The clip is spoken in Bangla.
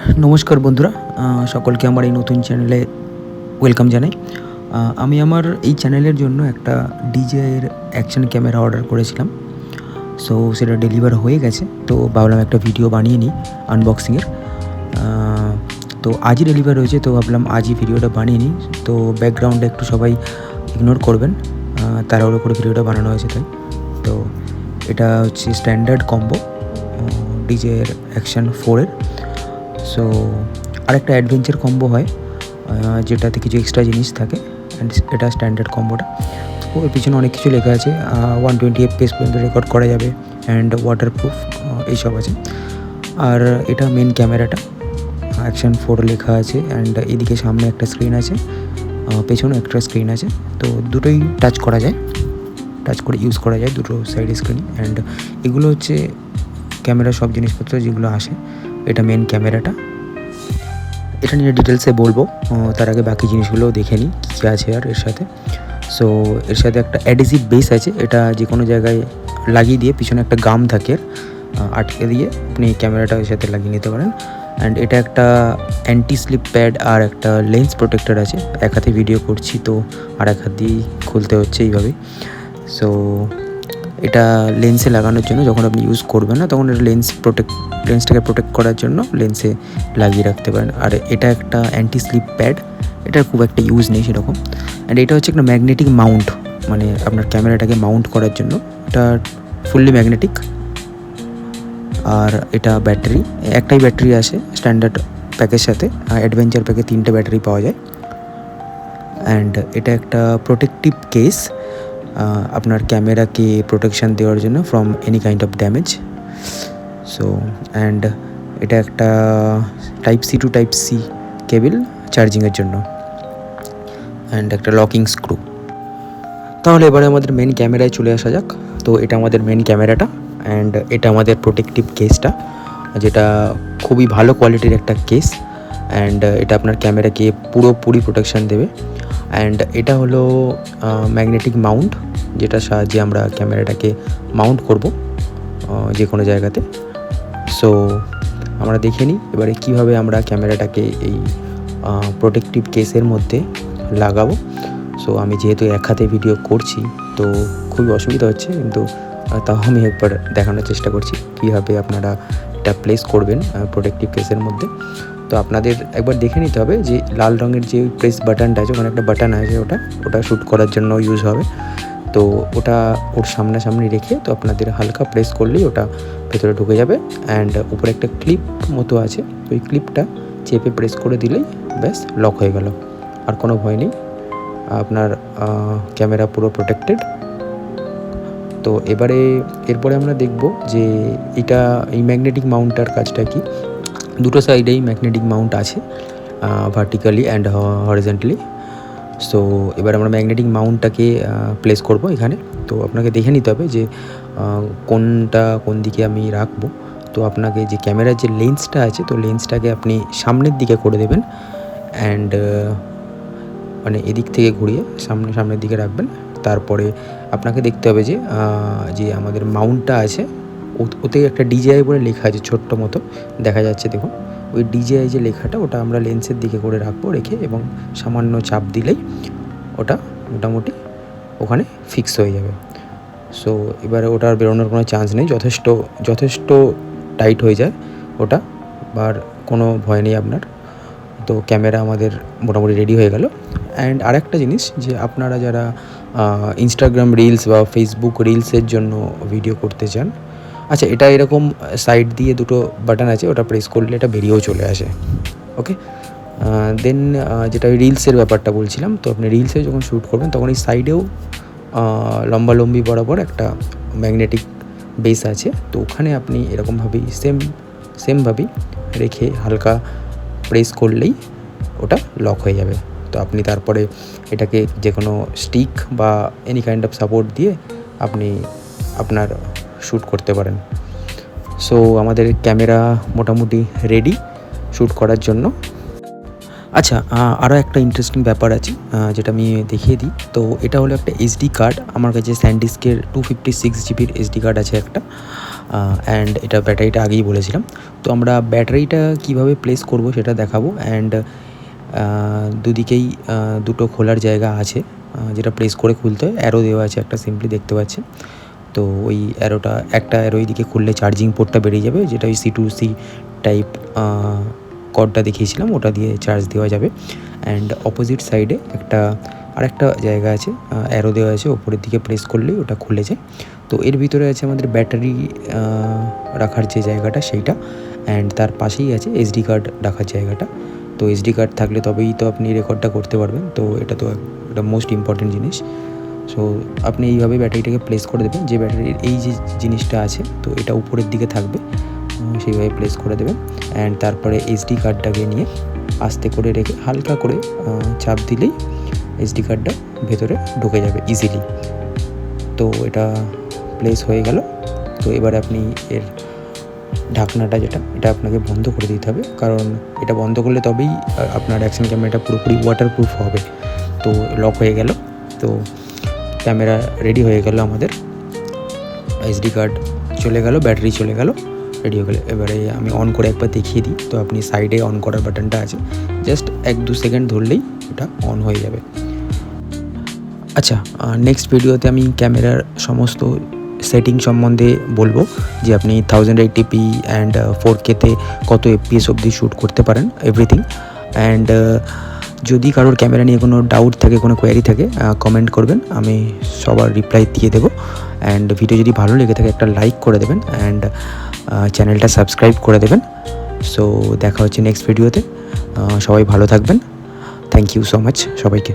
নমস্কার বন্ধুরা, সকলকে আমার এই নতুন চ্যানেলে ওয়েলকাম জানাই। আমি আমার এই চ্যানেলের জন্য একটা DJI-এর অ্যাকশন ক্যামেরা অর্ডার করেছিলাম। সো সেটা ডেলিভার হয়ে গেছে, তো ভাবলাম একটা ভিডিও বানিয়ে নিই আনবক্সিংয়ের। তো আজই ডেলিভার হয়েছে, তো ভাবলাম আজই ভিডিওটা বানিয়ে নিই। তো ব্যাকগ্রাউন্ডে একটু সবাই ইগনোর করবেন, তাড়াহুড়ো করে ভিডিওটা বানানো হয়েছে তাই। তো এটা হচ্ছে স্ট্যান্ডার্ড কম্বো DJI-এর অ্যাকশন 4-এর। সো আরেকটা অ্যাডভেঞ্চার কম্বো হয়, যেটাতে কিছু এক্সট্রা জিনিস থাকে, অ্যান্ড এটা স্ট্যান্ডার্ড কম্বোটা। তো এর পিছনে অনেক কিছু লেখা আছে, 120 FPS পর্যন্ত রেকর্ড করা যাবে, অ্যান্ড ওয়াটারপ্রুফ এইসব আছে। আর এটা মেন ক্যামেরাটা অ্যাকশন 4 লেখা আছে, অ্যান্ড এদিকে সামনে একটা স্ক্রিন আছে, পেছনে একটা স্ক্রিন আছে। তো দুটোই টাচ করা যায়, টাচ করে ইউজ করা যায় দুটো সাইড স্ক্রিন। অ্যান্ড এগুলো হচ্ছে ক্যামেরার সব জিনিসপত্র যেগুলো আসে। এটা মেন ক্যামেরাটা, এটা নিয়ে ডিটেলসে বলবো, তার আগে বাকি জিনিসগুলোও দেখে নিই কী আছে আর এর সাথে। সো এর সাথে একটা অ্যাডিসিভ বেস আছে, এটা যে কোনো জায়গায় লাগিয়ে দিয়ে পিছনে একটা গাম থাকে আটকে দিয়ে আপনি ক্যামেরাটা এর সাথে লাগিয়ে নিতে পারেন। অ্যান্ড এটা একটা অ্যান্টি স্লিপ প্যাড আর একটা লেন্স প্রোটেক্টর আছে। এক হাতে ভিডিও করছি তো আর এক হাত দিয়েই খুলতে হচ্ছে এইভাবে। সো এটা লেন্সে লাগানোর জন্য, যখন আপনি ইউজ করবেন না তখন এটা লেন্সটাকে প্রোটেক্ট করার জন্য লেন্সে লাগিয়ে রাখতে পারেন। আর এটা একটা অ্যান্টি স্লিপ প্যাড, এটার খুব একটা ইউজ নেই সেরকম। অ্যান্ড এটা হচ্ছে একটা ম্যাগনেটিক মাউন্ট, মানে আপনার ক্যামেরাটাকে মাউন্ট করার জন্য। এটা ফুললি ম্যাগনেটিক। আর এটা ব্যাটারি, একটাই ব্যাটারি আসে স্ট্যান্ডার্ড প্যাকের সাথে, অ্যাডভেঞ্চার প্যাকে 3টে ব্যাটারি পাওয়া যায়। অ্যান্ড এটা একটা প্রোটেক্টিভ কেস, আপনার ক্যামেরাকে প্রোটেকশান দেওয়ার জন্য from any kind of damage. So and এটা একটা Type-C to Type-C কেবল চার্জিংয়ের জন্য, অ্যান্ড একটা লকিং স্ক্রু। তাহলে এবারে আমাদের মেন ক্যামেরায় চলে আসা যাক। তো এটা আমাদের মেন ক্যামেরাটা, অ্যান্ড এটা আমাদের প্রোটেক্টিভ কেসটা, যেটা খুবই ভালো কোয়ালিটির একটা কেস। অ্যান্ড এটা আপনার ক্যামেরাকে পুরোপুরি প্রোটেকশান দেবে। অ্যান্ড এটা হলো ম্যাগনেটিক মাউন্ট, যেটার সাহায্যে আমরা ক্যামেরাটাকে মাউন্ট করব যে কোনো জায়গাতে। সো আমরা দেখে নিই এবারে কীভাবে আমরা ক্যামেরাটাকে এই প্রোটেক্টিভ কেসের মধ্যে লাগাবো। সো আমি যেহেতু এক হাতে ভিডিও করছি তো খুবই অসুবিধা হচ্ছে, কিন্তু তাও আমি একবার দেখানোর চেষ্টা করছি কীভাবে আপনারা এটা প্লেস করবেন প্রোটেক্টিভ কেসের মধ্যে। তো আপনাদের একবার দেখে নিতে হবে যে লাল রঙের যে প্রেস বাটনটা আছে, ওখানে একটা বাটন আছে, ওটা শ্যুট করার জন্য ইউজ হবে। তো ওটা ওর সামনাসামনি রেখে তো আপনাদের হালকা প্রেস করলেই ওটা ভেতরে ঢুকে যাবে। অ্যান্ড উপরে একটা ক্লিপ মতো আছে, ওই ক্লিপটা চেপে প্রেস করে দিলেই ব্যাস লক হয়ে গেল। আর কোনো ভয় নেই, আপনার ক্যামেরা পুরো প্রোটেক্টেড। তো এরপরে আমরা দেখব যে এই ম্যাগনেটিক মাউন্টটার কাজটা কি। দুটো সাইডেই ম্যাগনেটিক মাউন্ট আছে, ভার্টিক্যালি অ্যান্ড হরিজন্টালি। সো এবার আমরা ম্যাগনেটিক মাউন্টটাকে প্লেস করব এখানে। তো আপনাকে দেখে নিতে হবে যে কোন দিকে আমি রাখবো। তো আপনাকে যে ক্যামেরার যে লেন্সটা আছে, তো লেন্সটাকে আপনি সামনের দিকে করে দেবেন, অ্যান্ড মানে এদিক থেকে ঘুরিয়ে সামনের দিকে রাখবেন। তারপরে আপনাকে দেখতে হবে যে আমাদের মাউন্টটা আছে, ওতে একটা DJI বলে লেখা আছে, ছোট্ট মতো দেখা যাচ্ছে দেখুন। ওই DJI যে লেখাটা, ওটা আমরা লেন্সের দিকে করে রাখবো, রেখে এবং সামান্য চাপ দিলেই ওটা মোটামুটি ওখানে ফিক্স হয়ে যাবে। সো এবারে ওটা আর বেরোনোর কোনো চান্স নেই, যথেষ্ট টাইট হয়ে যায় ওটা, আর কোনো ভয় নেই আপনার। তো ক্যামেরা আমাদের মোটামুটি রেডি হয়ে গেল। অ্যান্ড আরেকটা জিনিস, যে আপনারা যারা ইনস্টাগ্রাম রিলস বা ফেসবুক রিলসের জন্য ভিডিও করতে চান, আচ্ছা, এটা এরকম সাইড দিয়ে দুটো বাটন আছে, ওটা প্রেস করলে এটা বেরিয়েও চলে আসে। ওকে, দেন যেটা ওই রিলসের ব্যাপারটা বলছিলাম, তো আপনি রিলসে যখন শ্যুট করবেন তখন এই সাইডেও লম্বালম্বি বরাবর একটা ম্যাগনেটিক বেস আছে। তো ওখানে আপনি এরকমভাবেই সেমভাবেই রেখে হালকা প্রেস করলেই ওটা লক হয়ে যাবে। তো আপনি তারপরে এটাকে যে কোনো স্টিক বা এনি কাইন্ড অফ সাপোর্ট দিয়ে আপনি আপনার শ্যুট করতে পারেন। সো আমাদের ক্যামেরা মোটামুটি রেডি শ্যুট করার জন্য। আচ্ছা, আরও একটা ইন্টারেস্টিং ব্যাপার আছে, যেটা আমি দেখিয়ে দিই। তো এটা হলো একটা SD কার্ড, আমার কাছে SanDisk-এর 256 GB SD কার্ড আছে একটা। অ্যান্ড এটা ব্যাটারিটা আগেই বলেছিলাম। তো আমরা ব্যাটারিটা কীভাবে প্লেস করব সেটা দেখাবো। অ্যান্ড দুদিকেই দুটো খোলার জায়গা আছে, যেটা প্রেস করে খুলতে হয়। অ্যারো দেওয়া আছে একটা, সিম্পলি দেখতে পাচ্ছেন। তো ওই অ্যারোটা, একটা অ্যারো এইদিকে খুললে চার্জিং পোর্টটা বেরিয়ে যাবে, যেটা ওই C2C টাইপ কর্ডটা দেখিয়েছিলাম, ওটা দিয়ে চার্জ দেওয়া যাবে। অ্যান্ড অপোজিট সাইডে আরেকটা জায়গা আছে, অ্যারো দেওয়া আছে, ওপরের দিকে প্রেস করলেই ওটা খুলে যায়। তো এর ভিতরে আছে আমাদের ব্যাটারি রাখার যে জায়গাটা সেইটা, অ্যান্ড তার পাশেই আছে SD কার্ড রাখার জায়গাটা। তো SD কার্ড থাকলে তবেই তো আপনি রেকর্ডটা করতে পারবেন। তো এটা মোস্ট ইম্পর্টেন্ট জিনিস। সো আপনি এইভাবে ব্যাটারিটাকে প্লেস করে দেবেন। যে ব্যাটারির এই যে জিনিসটা আছে, তো এটা উপরের দিকে থাকবে, সেইভাবে প্লেস করে দেবেন। অ্যান্ড তারপরে SD কার্ডটাকে নিয়ে আস্তে করে রেখে হালকা করে চাপ দিলেই SD কার্ডটা ভেতরে ঢুকে যাবে ইজিলি। তো এটা প্লেস হয়ে গেল। তো এবারে আপনি এর ঢাকনাটা এটা আপনাকে বন্ধ করে দিতে হবে, কারণ এটা বন্ধ করলে তবেই আপনার অ্যাকশন ক্যামেরাটা পুরোপুরি ওয়াটারপ্রুফ হবে। তো লক হয়ে গেল। তো ক্যামেরা রেডি হয়ে গেল আমাদের, SD কার্ড চলে গেল, ব্যাটারি চলে গেল, রেডি হয়ে গেল। এবারে আমি অন করে একবার দেখিয়ে দিই। তো আপনি সাইডে অন করার বাটনটা আছে, জাস্ট 1-2 সেকেন্ড ধরলেই ওটা অন হয়ে যাবে। আচ্ছা, নেক্সট ভিডিওতে আমি ক্যামেরার সমস্ত সেটিং সম্বন্ধে বলবো, যে আপনি 1080p অ্যান্ড 4K-তে কত FPS অবধি শ্যুট করতে পারেন, এভরিথিং। অ্যান্ড যদি কারোর ক্যামেরা নিয়ে কোনো ডাউট থাকে, কোনো কোয়ারি থাকে, কমেন্ট করবেন, আমি সবার রিপ্লাই দিয়ে দেবো। অ্যান্ড ভিডিও যদি ভালো লেগে থাকে একটা লাইক করে দেবেন, অ্যান্ড চ্যানেলটা সাবস্ক্রাইব করে দেবেন। সো দেখা হচ্ছে নেক্সট ভিডিওতে। সবাই ভালো থাকবেন। থ্যাংক ইউ সো মাচ সবাইকে।